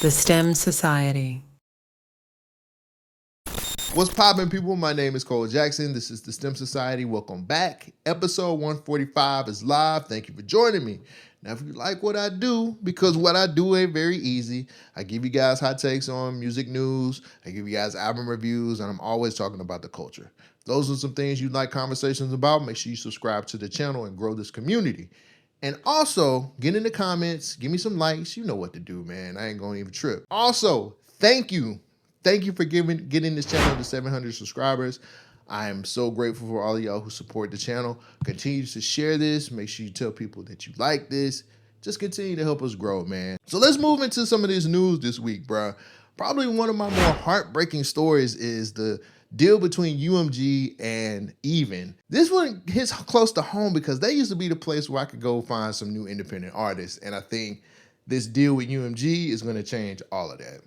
The STEM Society. What's poppin', people? My name is Cole Jackson. This is the STEM Society. Welcome back. Episode 145 is live. Thank you for joining me. Now, if you like what I do, because what I do ain't very easy, I give you guys hot takes on music news, I give you guys album reviews, and I'm always talking about the culture. If those are some things you'd like conversations about, make sure you subscribe to the channel and grow this community. And also, get in the comments, give me some likes. You know what to do, man. I ain't gonna even trip. Also, thank you. Thank you for getting this channel to 700 subscribers. I am so grateful for all of y'all who support the channel. Continue to share this. Make sure you tell people that you like this. Just continue to help us grow, man. So let's move into some of this news this week, bro. Probably one of my more heartbreaking stories is the deal between UMG and Even. This one hits close to home because they used to be the place where I could go find some new independent artists. And I think this deal with UMG is going to change all of that.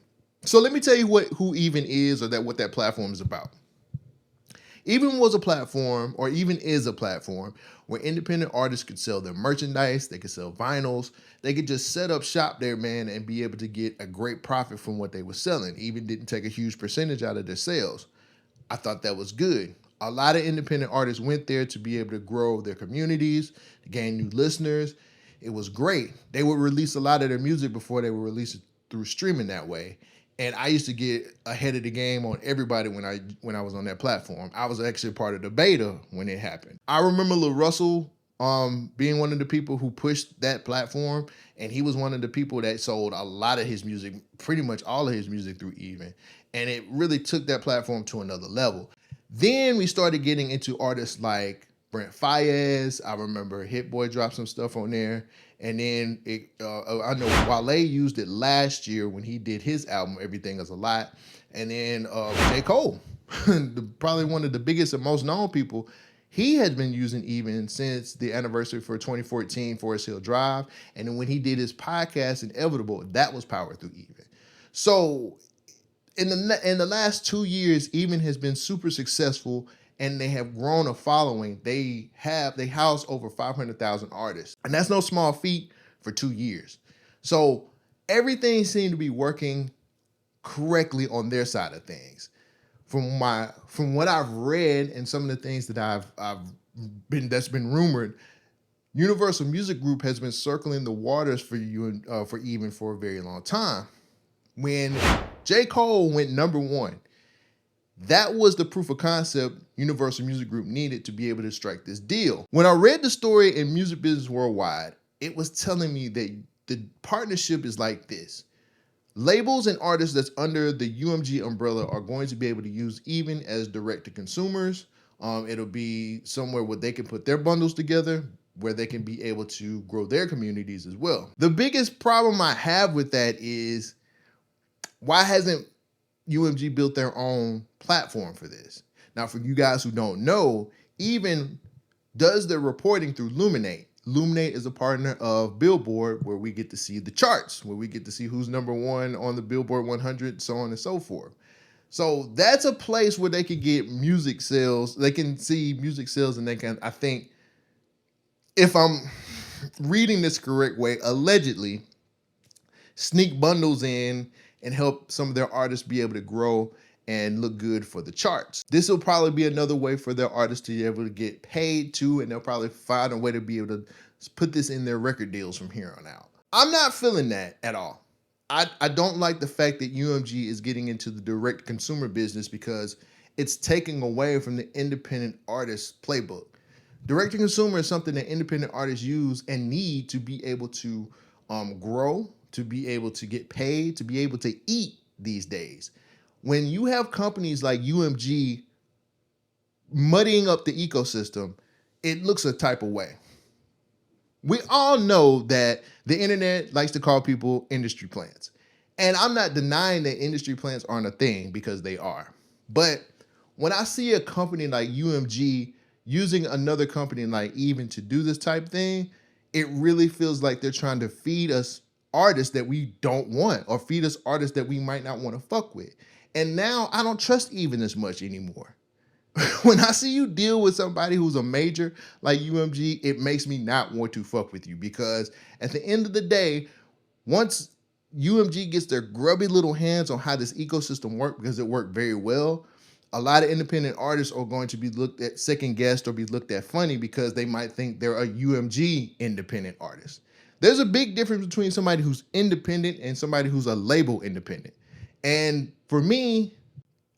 So let me tell you who Even is, or what that platform is about. Even was a platform, or Even is a platform, where independent artists could sell their merchandise, they could sell vinyls, they could just set up shop there, man, and be able to get a great profit from what they were selling. Even didn't take a huge percentage out of their sales. I thought that was good. A lot of independent artists went there to be able to grow their communities, to gain new listeners. It was great. They would release a lot of their music before they would release it through streaming that way. And I used to get ahead of the game on everybody when I was on that platform. I was actually part of the beta when it happened. I remember Lil Russell being one of the people who pushed that platform, and he was one of the people that sold a lot of his music, pretty much all of his music through Even. And it really took that platform to another level. Then we started getting into artists like Brent Faiyaz. I remember Hit Boy dropped some stuff on there. And then I know Wale used it last year when he did his album, Everything Is a Lot. And then J. Cole, probably one of the biggest and most known people, he has been using Even since the anniversary for 2014 Forest Hill Drive. And then when he did his podcast, Inevitable, that was powered through Even. So in the last 2 years, Even has been super successful, and they have grown a following. They house over 500,000 artists, and that's no small feat for 2 years. So everything seemed to be working correctly on their side of things. From what I've read and some of the things that that's been rumored, Universal Music Group has been circling the waters for Even for a very long time. When J. Cole went #1, that was the proof of concept Universal Music Group needed to be able to strike this deal. When I read the story in Music Business Worldwide, it was telling me that the partnership is like this. Labels and artists that's under the UMG umbrella are going to be able to use Even as direct to consumers. It'll be somewhere where they can put their bundles together, where they can be able to grow their communities as well. The biggest problem I have with that is, why hasn't UMG built their own platform for this? Now, for you guys who don't know, Even does their reporting through Luminate. Luminate is a partner of Billboard, where we get to see the charts, where we get to see who's #1 on the Billboard 100, so on and so forth. So that's a place where they can get music sales. They can see music sales, and they can, I think, if I'm reading this correct way, allegedly sneak bundles in and help some of their artists be able to grow and look good for the charts. This will probably be another way for their artists to be able to get paid too, and they'll probably find a way to be able to put this in their record deals from here on out. I'm not feeling that at all. I don't like the fact that UMG is getting into the direct consumer business, because it's taking away from the independent artist playbook. Direct to consumer is something that independent artists use and need to be able to grow, to be able to get paid, to be able to eat these days. When you have companies like UMG muddying up the ecosystem, it looks a type of way. We all know that the internet likes to call people industry plants. And I'm not denying that industry plants aren't a thing, because they are. But when I see a company like UMG using another company like Even to do this type thing, it really feels like they're trying to feed us artists that we don't want, or feed us artists that we might not want to fuck with. And now I don't trust Even as much anymore. When I see you deal with somebody who's a major like UMG, it makes me not want to fuck with you, because at the end of the day, once UMG gets their grubby little hands on how this ecosystem works, because it worked very well, a lot of independent artists are going to be looked at second guessed or be looked at funny because they might think they're a UMG independent artist. There's a big difference between somebody who's independent and somebody who's a label independent. And for me,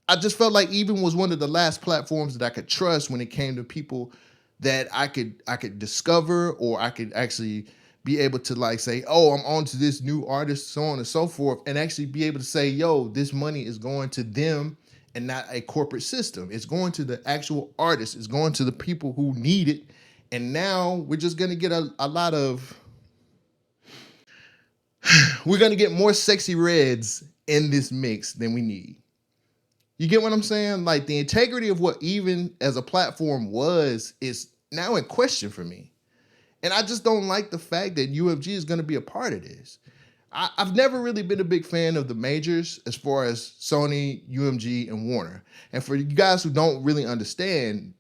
I just felt like Even was one of the last platforms that I could trust when it came to people that I could discover, or I could actually be able to like say, oh, I'm on to this new artist, so on and so forth, and actually be able to say, yo, this money is going to them and not a corporate system. It's going to the actual artists. It's going to the people who need it. And now we're just going to get a lot of, we're going to get more sexy reds in this mix than we need. You get what I'm saying? Like, the integrity of what Even as a platform was is now in question for me. And I just don't like the fact that UMG is going to be a part of this. I've never really been a big fan of the majors as far as Sony, UMG, and Warner. And for you guys who don't really understand,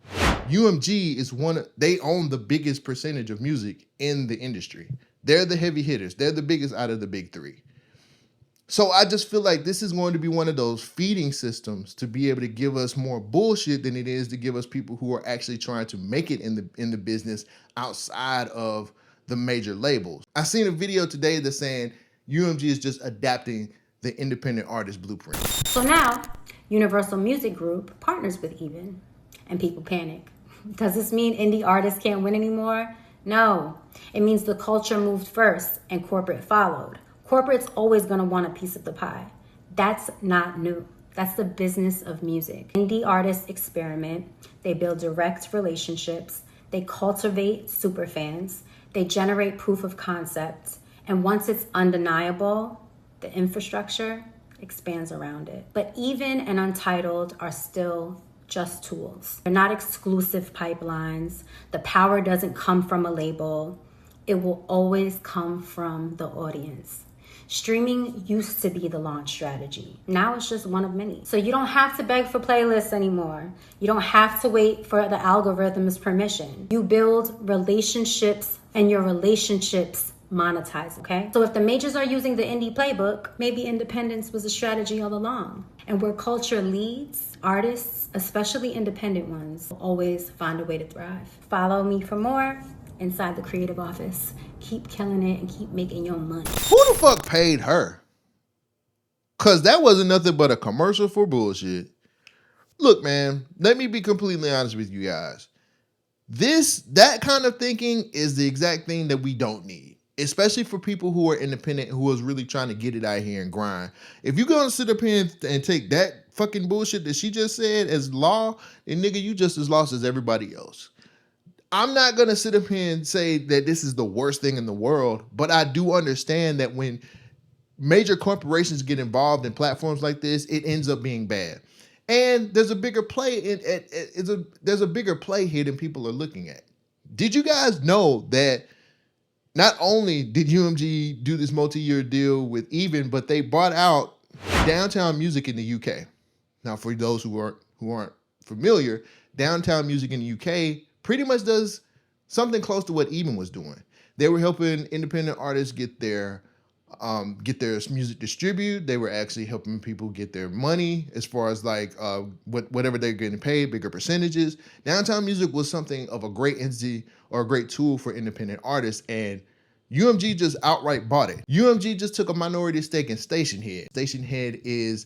UMG is they own the biggest percentage of music in the industry. They're the heavy hitters. They're the biggest out of the big three. So I just feel like this is going to be one of those feeding systems to be able to give us more bullshit than it is to give us people who are actually trying to make it in the business outside of the major labels. I seen a video today that's saying UMG is just adapting the independent artist blueprint. So now, Universal Music Group partners with Even, and people panic. Does this mean indie artists can't win anymore? No. It means the culture moved first and corporate followed. Corporate's always going to want a piece of the pie. That's not new. That's the business of music. Indie artists experiment. They build direct relationships. They cultivate superfans. They generate proof of concept. And once it's undeniable, the infrastructure expands around it. But Even and Untitled are still just tools. They're not exclusive pipelines. The power doesn't come from a label. It will always come from the audience. Streaming used to be the launch strategy. Now it's just one of many. So you don't have to beg for playlists anymore. You don't have to wait for the algorithm's permission. You build relationships, and your relationships monetize, okay? So if the majors are using the indie playbook, maybe independence was a strategy all along. And where culture leads, artists, especially independent ones, will always find a way to thrive. Follow me for more inside the creative office. Keep killing it and keep making your money. Who the fuck paid her? Because that wasn't nothing but a commercial for bullshit. Look, man, let me be completely honest with you guys. That kind of thinking is the exact thing that we don't need, especially for people who are independent, who is really trying to get it out here and grind. If you're going to sit up here and take that fucking bullshit that she just said as law, then nigga, you just as lost as everybody else. I'm not going to sit up here and say that this is the worst thing in the world, but I do understand that when major corporations get involved in platforms like this, it ends up being bad. And there's a bigger play there's a bigger play here than people are looking at. Did you guys know that not only did UMG do this multi-year deal with Even, but they bought out Downtown Music in the UK? Now, for those who aren't familiar, Downtown Music in the UK pretty much does something close to what Even was doing. They were helping independent artists get their music distributed. They were actually helping people get their money as far as like whatever they're getting paid, bigger percentages. Downtown Music was something of a great entity or a great tool for independent artists, and UMG just outright bought it. UMG just took a minority stake in Stationhead. Stationhead is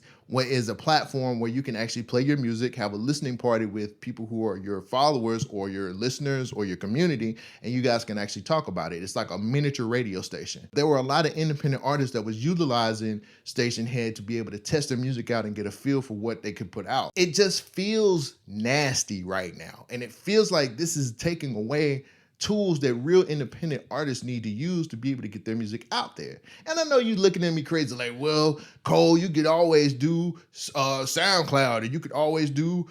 a platform where you can actually play your music, have a listening party with people who are your followers or your listeners or your community, and you guys can actually talk about it. It's like a miniature radio station. There were a lot of independent artists that was utilizing Stationhead to be able to test their music out and get a feel for what they could put out. It just feels nasty right now, and it feels like this is taking away tools that real independent artists need to use to be able to get their music out there. And I know you looking at me crazy like, well, Cole, you could always do SoundCloud, or you could always do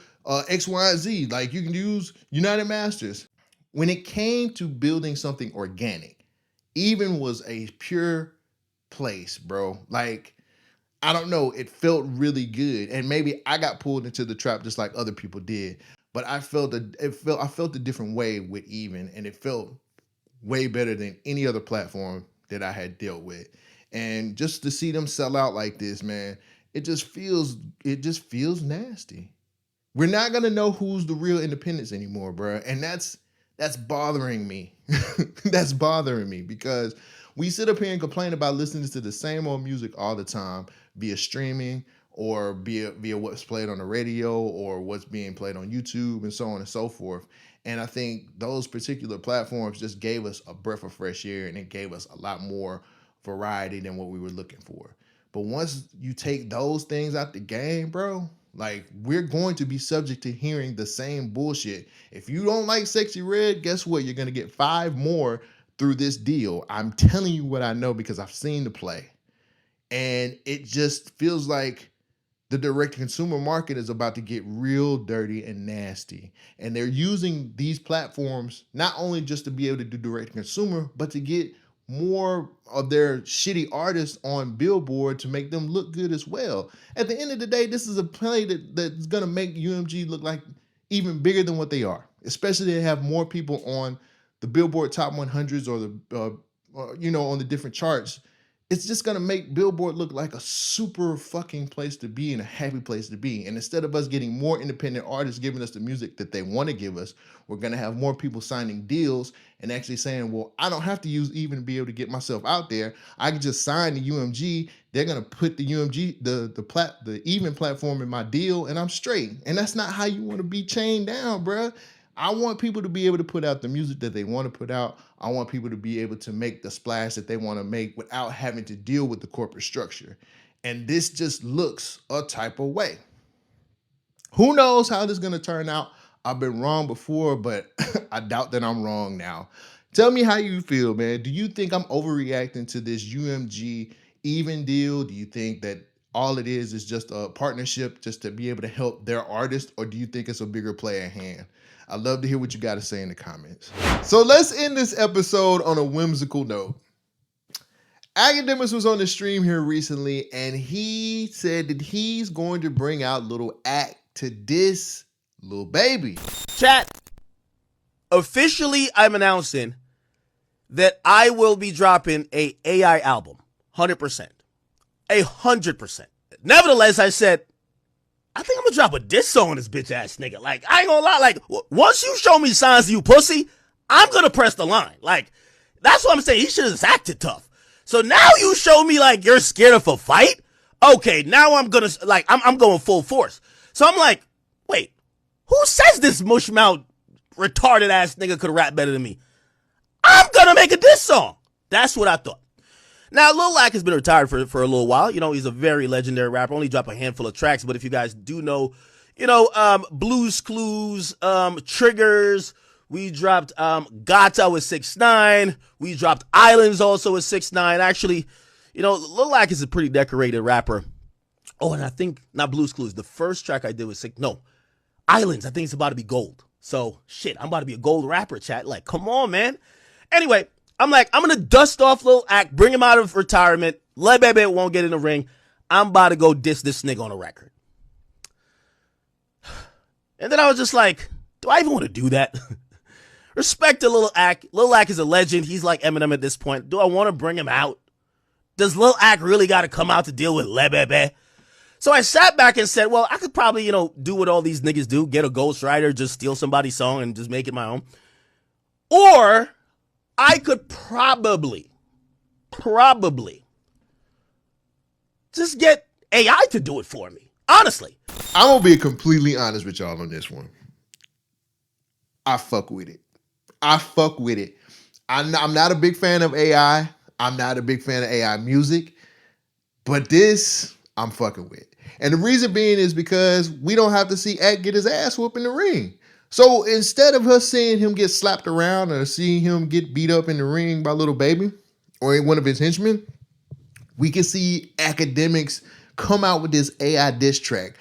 X, Y, and Z. Like, you can use United Masters. When it came to building something organic, Even was a pure place, bro. Like, I don't know, it felt really good. And maybe I got pulled into the trap just like other people did. But I felt a different way with Even, and it felt way better than any other platform that I had dealt with. And just to see them sell out like this, man, it just feels nasty. We're not gonna know who's the real independents anymore, bro. And that's bothering me. That's bothering me because we sit up here and complain about listening to the same old music all the time via streaming or via what's played on the radio or what's being played on YouTube and so on and so forth. And I think those particular platforms just gave us a breath of fresh air and it gave us a lot more variety than what we were looking for. But once you take those things out the game, bro, like we're going to be subject to hearing the same bullshit. If you don't like Sexy Red, guess what? You're going to get 5 more through this deal. I'm telling you what I know because I've seen the play. And it just feels like the direct-to-consumer market is about to get real dirty and nasty. And they're using these platforms not only just to be able to do direct-to-consumer, but to get more of their shitty artists on Billboard to make them look good as well. At the end of the day, this is a play that's going to make UMG look like even bigger than what they are, especially to have more people on the Billboard Top 100s or the on the different charts. It's just going to make Billboard look like a super fucking place to be and a happy place to be. And instead of us getting more independent artists giving us the music that they want to give us, we're going to have more people signing deals and actually saying, well, I don't have to use Even to be able to get myself out there. I can just sign the UMG. They're going to put the UMG, the Even platform in my deal and I'm straight. And that's not how you want to be chained down, bruh. I want people to be able to put out the music that they want to put out. I want people to be able to make the splash that they want to make without having to deal with the corporate structure. And this just looks a type of way. Who knows how this is going to turn out? I've been wrong before, but I doubt that I'm wrong now. Tell me how you feel, man. Do you think I'm overreacting to this UMG Even deal? Do you think that all it is just a partnership just to be able to help their artist? Or do you think it's a bigger play at hand? I'd love to hear what you got to say in the comments. So let's end this episode on a whimsical note. Akademiks was on the stream here recently, and he said that he's going to bring out Lil Ak to diss Lil Baby. Chat, officially I'm announcing that I will be dropping a AI album. 100%. 100%. Nevertheless, I said, I think I'm gonna drop a diss song on this bitch ass nigga. Like, I ain't gonna lie. Like, once you show me signs of you pussy, I'm gonna press the line. Like, that's what I'm saying. He should have just acted tough. So now you show me like you're scared of a fight. Okay, now I'm gonna like I'm going full force. So I'm like, wait, who says this mushmouth retarded ass nigga could rap better than me? I'm gonna make a diss song. That's what I thought. Now, Lil Ak has been retired for a little while. You know, he's a very legendary rapper. Only dropped a handful of tracks. But if you guys do know, Blues Clues, Triggers. We dropped Gata with 6ix9ine. We dropped Islands also with 6ix9ine. Actually, Lil Ak is a pretty decorated rapper. Oh, and I think, not Blues Clues. The first track I did was Islands. I think it's about to be gold. So, shit, I'm about to be a gold rapper, chat. Like, come on, man. Anyway, I'm like, I'm going to dust off Lil Ak, bring him out of retirement. Lil Baby won't get in the ring. I'm about to go diss this nigga on a record. And then I was just like, do I even want to do that? Respect to Lil Ak. Lil Ak is a legend. He's like Eminem at this point. Do I want to bring him out? Does Lil Ak really got to come out to deal with Lil Baby? So I sat back and said, well, I could probably, do what all these niggas do. Get a ghostwriter, just steal somebody's song and just make it my own. Or I could probably just get AI to do it for me. Honestly. I'm going to be completely honest with y'all on this one. I fuck with it. I'm not a big fan of AI. I'm not a big fan of AI music. But this, I'm fucking with. And the reason being is because we don't have to see Ak get his ass whooped in the ring. So instead of us seeing him get slapped around or seeing him get beat up in the ring by Lil Baby or one of his henchmen, we can see Akademiks come out with this AI diss track.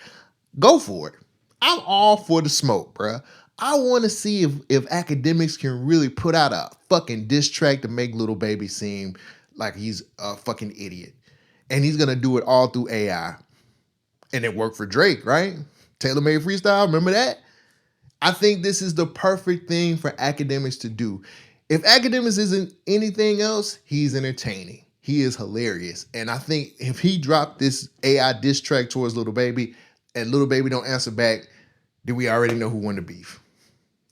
Go for it. I'm all for the smoke, bruh. I want to see if Akademiks can really put out a fucking diss track to make Lil Baby seem like he's a fucking idiot. And he's going to do it all through AI. And it worked for Drake, right? Tailor-made freestyle, remember that? I think this is the perfect thing for Akademiks to do. If Akademiks isn't anything else, he's entertaining. he is hilarious. And I think if he dropped this AI diss track towards Lil Baby and Lil Baby don't answer back, then we already know who won the beef.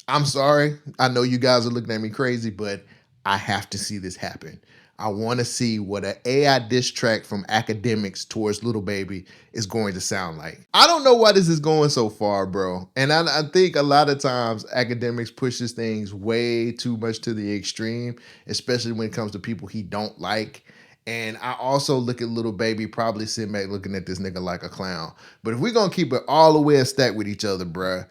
I'm sorry. I know you guys are looking at me crazy, but I have to see this happen. I want to see what an AI diss track from Akademiks towards Lil Baby is going to sound like. I don't know why this is going so far, bro. And I think a lot of times Akademiks pushes things way too much to the extreme, especially when it comes to people he don't like. And I also look at Lil Baby probably sitting back looking at this nigga like a clown. But if we're going to keep it all the way a stack with each other, bruh,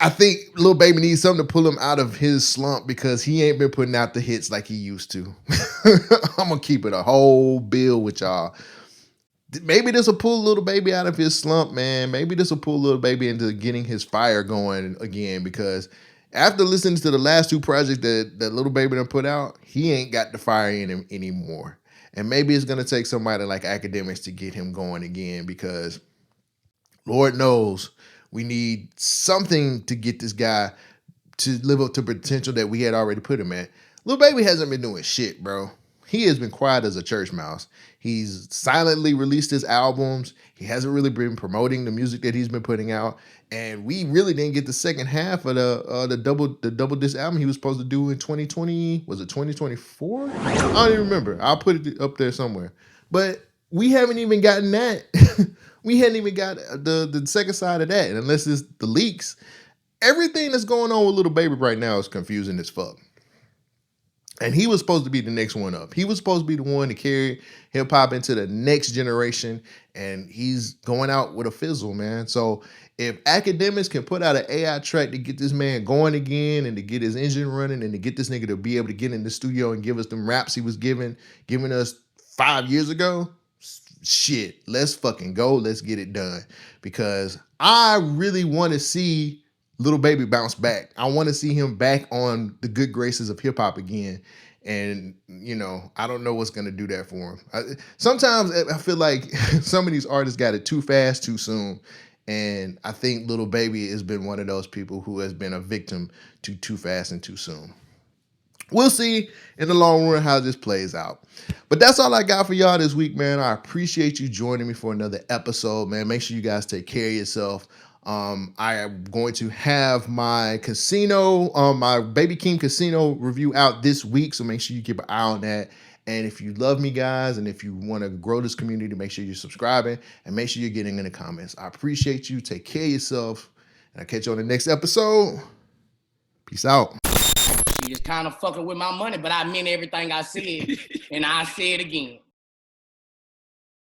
I think Lil Baby needs something to pull him out of his slump because he ain't been putting out the hits like he used to. I'm going to keep it a whole bill with y'all. Maybe this will pull Lil Baby out of his slump, man. Maybe this will pull Lil Baby into getting his fire going again, because after listening to the last two projects that Lil Baby done put out, he ain't got the fire in him anymore. And maybe it's going to take somebody like Akademiks to get him going again, because Lord knows we need something to get this guy to live up to potential that we had already put him at. Lil Baby hasn't been doing shit, bro. He has been quiet as a church mouse. He's silently released his albums. He hasn't really been promoting the music that he's been putting out. And we really didn't get the second half of the double disc album he was supposed to do in 2020. Was it 2024? I don't even remember. I'll put it up there somewhere. But we haven't even gotten that. We hadn't even got the second side of that. And unless it's the leaks, everything that's going on with Lil Baby right now is confusing as fuck. And he was supposed to be the next one up. He was supposed to be the one to carry hip hop into the next generation. And he's going out with a fizzle, man. So if Akademiks can put out an AI track to get this man going again and to get his engine running and to get this nigga to be able to get in the studio and give us them raps he was giving us 5 years ago, shit, let's fucking go. Let's get it done. Because I really want to see Lil Baby bounce back. I want to see him back on the good graces of hip hop again. And, you know, I don't know what's going to do that for him. Sometimes I feel like some of these artists got it too fast, too soon. And I think Lil Baby has been one of those people who has been a victim to too fast and too soon. We'll see in the long run how this plays out. But that's all I got for y'all this week, man. I appreciate you joining me for another episode, man. Make sure you guys take care of yourself. I am going to have my casino, my Baby King casino review out this week, so make sure you keep an eye on that. And if you love me, guys, and if you want to grow this community, make sure you're subscribing and make sure you're getting in the comments. I appreciate you. Take care of yourself, and I'll catch you on the next episode. Peace out. She just kind of fucking with my money, but I meant everything I said, and I say it again.